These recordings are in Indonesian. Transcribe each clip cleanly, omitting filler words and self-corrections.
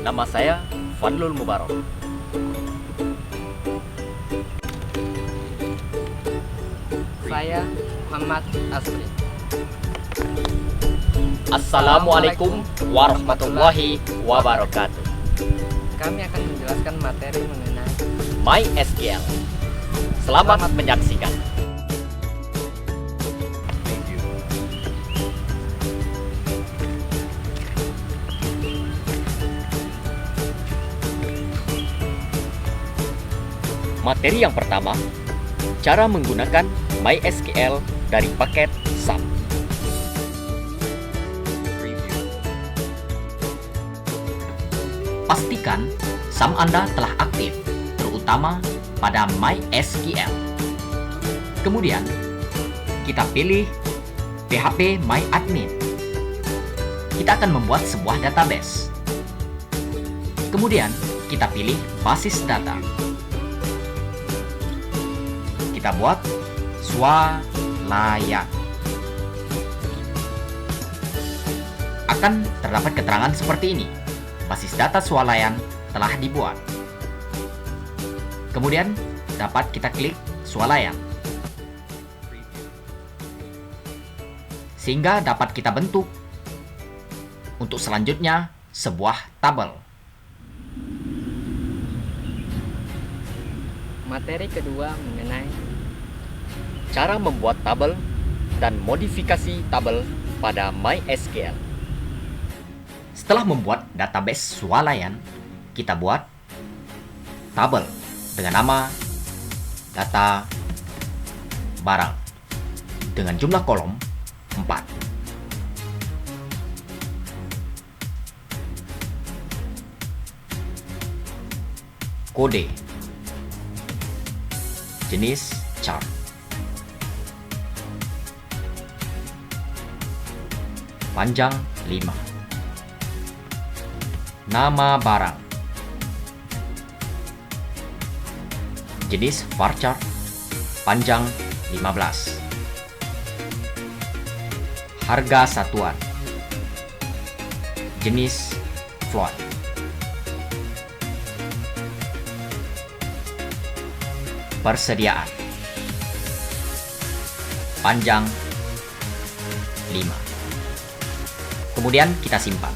Nama saya Fadlul Mubarak. Saya Muhammad Asri. Assalamualaikum warahmatullahi wabarakatuh. Kami akan menjelaskan materi mengenai MySQL. Selamat menyaksikan. Materi yang pertama, cara menggunakan MySQL dari paket SAM. Pastikan SAM Anda telah aktif, terutama pada MySQL. Kemudian, kita pilih PHP MyAdmin. Kita akan membuat sebuah database. Kemudian, kita pilih basis data. Kita buat swalayan. Akan terdapat keterangan seperti ini. Basis data swalayan telah dibuat. Kemudian dapat kita klik swalayan. Sehingga dapat kita bentuk untuk selanjutnya sebuah tabel. materi kedua mengenai Cara membuat tabel dan modifikasi tabel pada MySQL. Setelah membuat database swalayan, kita buat tabel dengan nama data barang dengan jumlah kolom 4. Kode jenis chart. Panjang 5. Nama barang. Jenis varchar. Panjang 15. Harga satuan. Jenis float. Persediaan. Panjang 5. Kemudian kita simpan.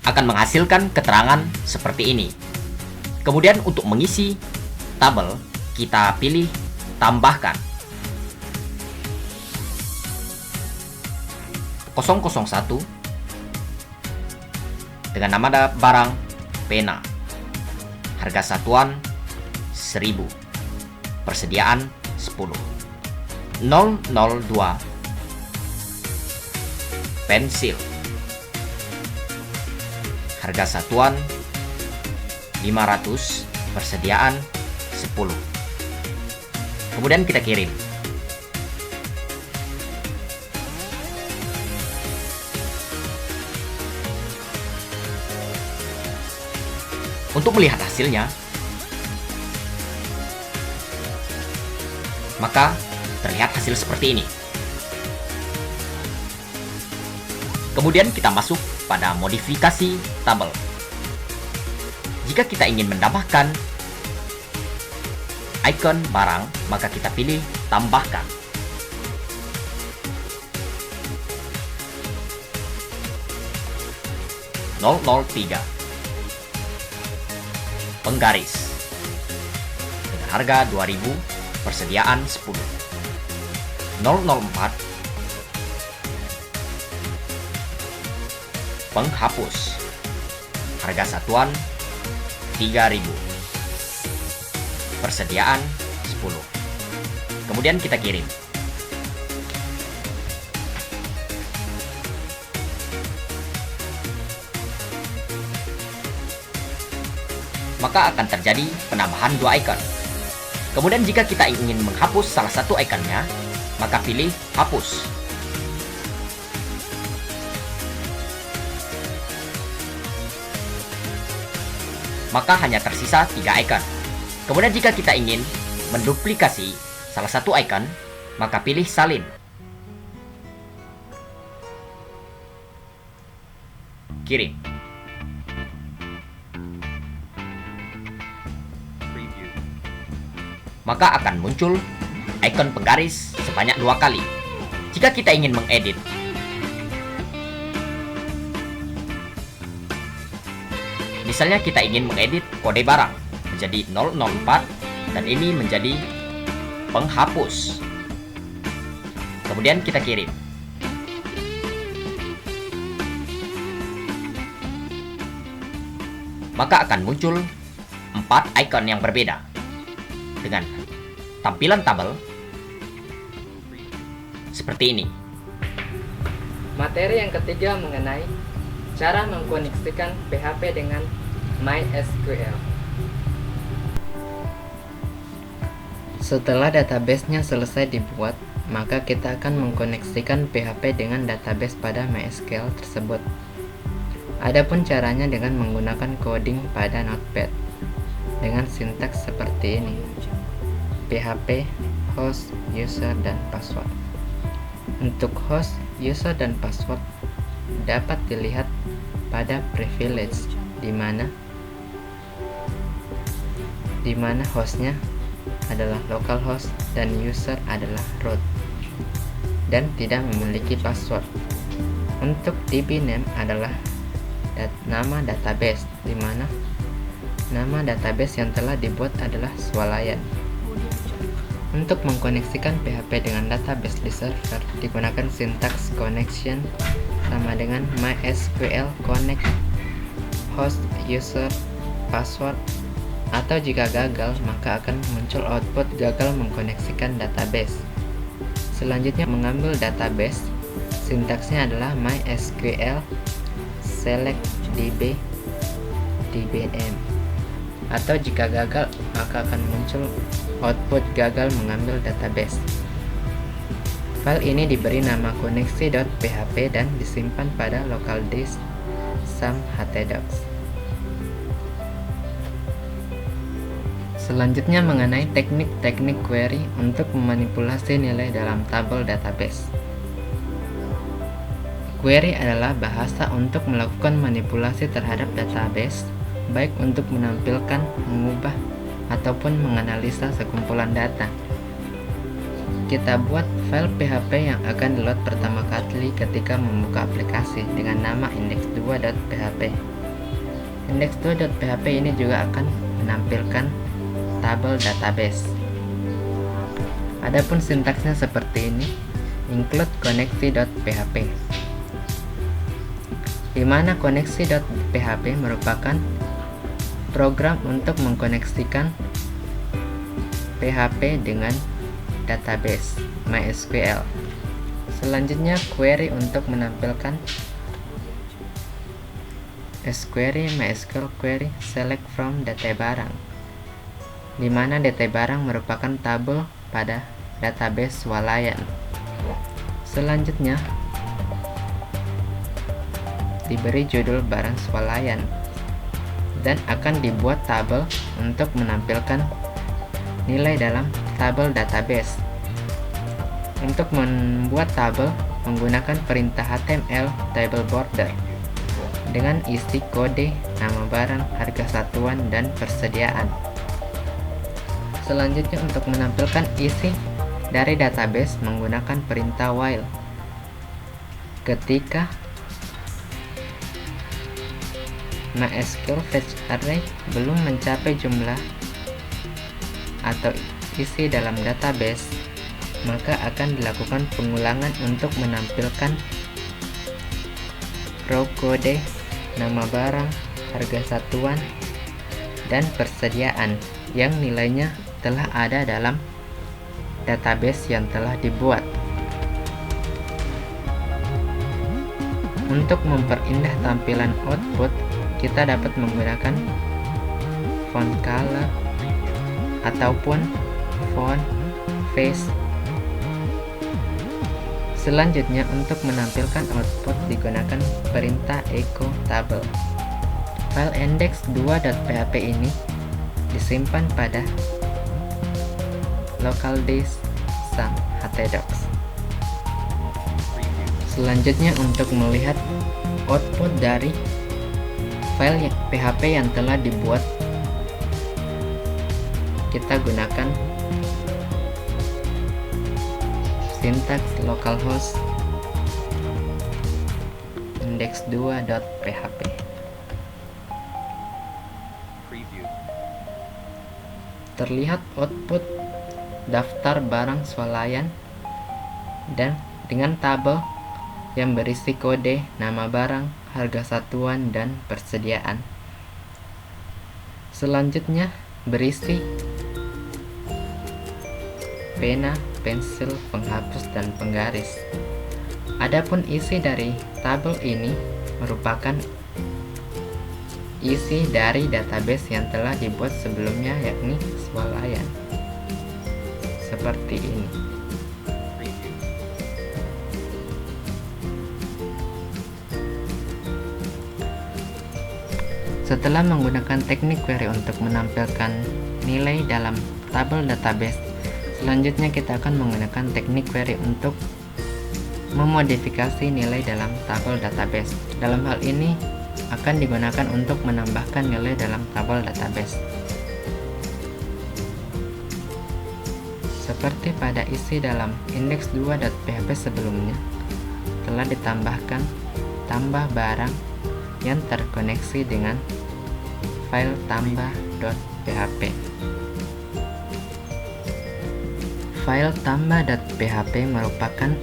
Akan menghasilkan keterangan seperti ini. Kemudian untuk mengisi tabel, kita pilih tambahkan 001 dengan nama barang pena, harga satuan 1000, persediaan 10. 002 pensil, harga satuan 500, persediaan 10. Kemudian kita kirim. Untuk melihat hasilnya, maka terlihat hasil seperti ini. Kemudian kita masuk pada modifikasi tabel. Jika kita ingin menambahkan icon barang, maka kita pilih tambahkan. .003 penggaris dengan harga 2000, persediaan 10. 004 penghapus, harga satuan 3000, persediaan 10. Kemudian kita kirim. Maka akan terjadi penambahan 2 icon. Kemudian jika kita ingin menghapus salah satu ikonnya, maka pilih hapus. maka hanya tersisa 3 icon. Kemudian jika kita ingin menduplikasi salah satu icon, maka pilih salin. Kirim. Maka akan muncul icon penggaris sebanyak 2 kali. Jika kita ingin mengedit, misalnya kita ingin mengedit kode barang menjadi 004 dan ini menjadi penghapus. Kemudian kita kirim. Maka akan muncul 4 icon yang berbeda dengan tampilan tabel seperti ini. Materi yang ketiga mengenai cara mengkoneksikan PHP dengan MySQL. Setelah database-nya selesai dibuat, maka kita akan mengkoneksikan PHP dengan database pada MySQL tersebut. Adapun caranya dengan menggunakan coding pada Notepad dengan sintaks seperti ini: PHP, host, user, dan password. Untuk host, user, dan password dapat dilihat pada privilege, di mana hostnya adalah localhost dan user adalah root dan tidak memiliki password. Untuk DB name adalah nama database, di mana nama database yang telah dibuat adalah swalayan. Untuk mengkoneksikan PHP dengan database di server digunakan sintaks connection sama dengan MySQL connect host user password, atau jika gagal maka akan muncul output gagal mengkoneksikan database. Selanjutnya mengambil database, sintaksnya adalah MySQL select db dbm, atau jika gagal maka akan muncul output gagal mengambil database. File ini diberi nama koneksi.php dan disimpan pada local disk some htdocs. Selanjutnya mengenai teknik-teknik query untuk memanipulasi nilai dalam tabel database. Query adalah bahasa untuk melakukan manipulasi terhadap database, baik untuk menampilkan, mengubah, ataupun menganalisa sekumpulan data. Kita buat file PHP yang akan di-load pertama kali ketika membuka aplikasi dengan nama index2.php. Index2.php ini juga akan menampilkan tabel database. Adapun sintaksnya seperti ini: include koneksi.php, di mana koneksi.php merupakan program untuk mengkoneksikan PHP dengan database MySQL. Selanjutnya query untuk menampilkan sQuery MySQL query select from data barang, di mana data barang merupakan tabel pada database swalayan. Selanjutnya diberi judul barang swalayan dan akan dibuat tabel untuk menampilkan nilai dalam tabel database. Untuk membuat tabel menggunakan perintah HTML table border dengan isi kode, nama barang, harga satuan, dan persediaan. Selanjutnya untuk menampilkan isi dari database menggunakan perintah while. Ketika MySQL fetch array belum mencapai jumlah atau isi dalam database, maka akan dilakukan pengulangan untuk menampilkan row kode, nama barang, harga satuan, dan persediaan yang nilainya telah ada dalam database yang telah dibuat. Untuk memperindah tampilan output, kita dapat menggunakan font color ataupun font face. Selanjutnya untuk menampilkan output digunakan perintah echo table. File index2.php ini disimpan pada local disk some htdocs. Selanjutnya, untuk melihat output dari file PHP yang telah dibuat, kita gunakan sintaks localhost index2.php. Terlihat output daftar barang swalayan dan dengan tabel yang berisi kode, nama barang, harga satuan, dan persediaan. Selanjutnya berisi pena, pensil, penghapus, dan penggaris. Adapun isi dari tabel ini merupakan isi dari database yang telah dibuat sebelumnya, yakni swalayan. Seperti ini. Setelah menggunakan teknik query untuk menampilkan nilai dalam tabel database, selanjutnya kita akan menggunakan teknik query untuk memodifikasi nilai dalam tabel database. Dalam hal ini akan digunakan untuk menambahkan nilai dalam tabel database. Seperti pada isi dalam index2.php sebelumnya, telah ditambahkan tambah barang yang terkoneksi dengan file tambah.php. File tambah.php merupakan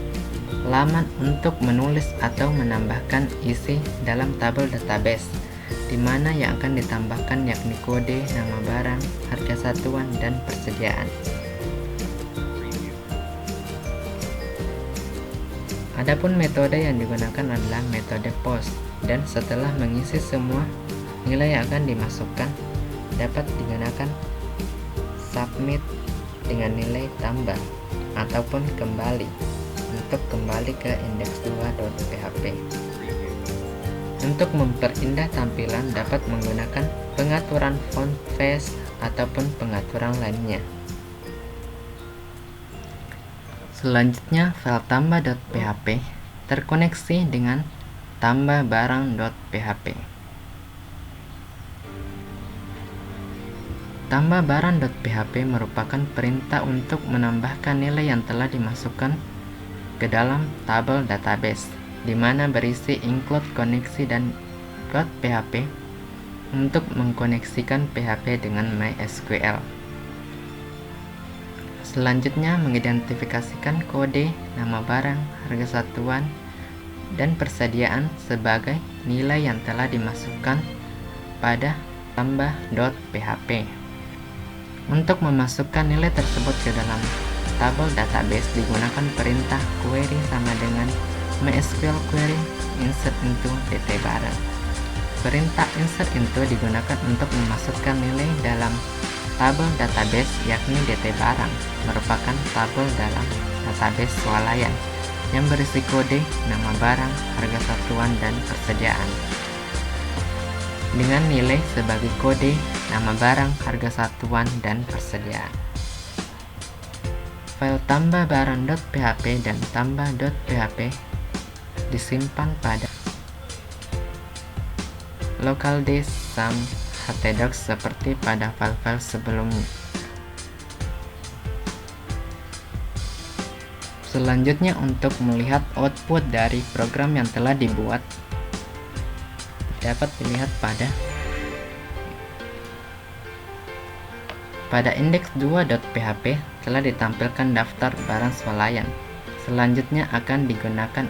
laman untuk menulis atau menambahkan isi dalam tabel database, di mana yang akan ditambahkan yakni kode, nama barang, harga satuan, dan persediaan. Adapun metode yang digunakan adalah metode post, dan setelah mengisi semua nilai yang akan dimasukkan, dapat digunakan submit dengan nilai tambah ataupun kembali untuk kembali ke index2.php. Untuk memperindah tampilan dapat menggunakan pengaturan font face ataupun pengaturan lainnya. Selanjutnya, file tambah.php terkoneksi dengan tambah barang.php. Tambah barang.php merupakan perintah untuk menambahkan nilai yang telah dimasukkan ke dalam tabel database, di mana berisi include koneksi dan .php untuk mengkoneksikan PHP dengan MySQL. Selanjutnya, mengidentifikasikan kode, nama barang, harga satuan, dan persediaan sebagai nilai yang telah dimasukkan pada tambah.php. Untuk memasukkan nilai tersebut ke dalam tabel database digunakan perintah query sama dengan MySQL query insert into dtbarang. Perintah insert into digunakan untuk memasukkan nilai dalam tabel database, yakni dtbarang merupakan tabel dalam database swalayan yang berisi kode, nama barang, harga satuan, dan persediaan. Dengan nilai sebagai kode, nama barang, harga satuan, dan persediaan. File tambah barang.php dan tambah.php disimpan pada local disk some htdocs seperti pada file-file sebelumnya. Selanjutnya, untuk melihat output dari program yang telah dibuat, dapat dilihat pada index2.php telah ditampilkan daftar barang swalayan. Selanjutnya akan digunakan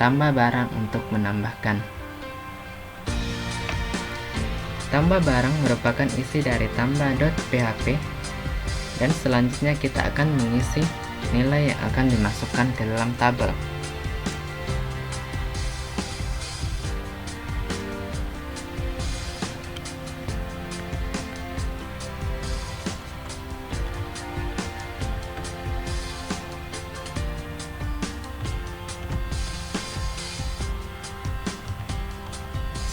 tambah barang untuk menambahkan. Tambah barang merupakan isi dari tambah.php, dan selanjutnya kita akan mengisi nilai yang akan dimasukkan ke dalam tabel.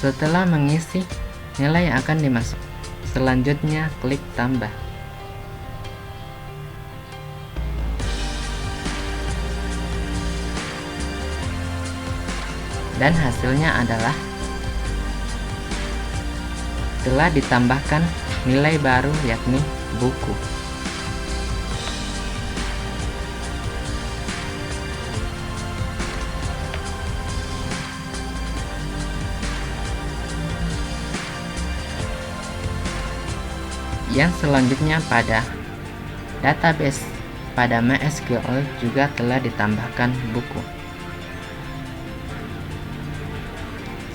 Setelah mengisi nilai yang akan dimasuk. Selanjutnya, klik tambah. Dan hasilnya adalah telah ditambahkan nilai baru, yakni buku. Yang selanjutnya, pada database pada MySQL juga telah ditambahkan buku,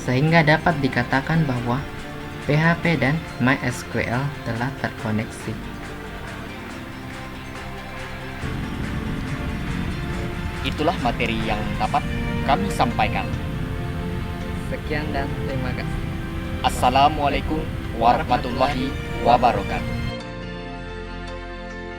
sehingga dapat dikatakan bahwa PHP dan MySQL telah terkoneksi. Itulah materi yang dapat kami sampaikan. Sekian dan terima kasih. Assalamualaikum warahmatullahi wabarakatuh.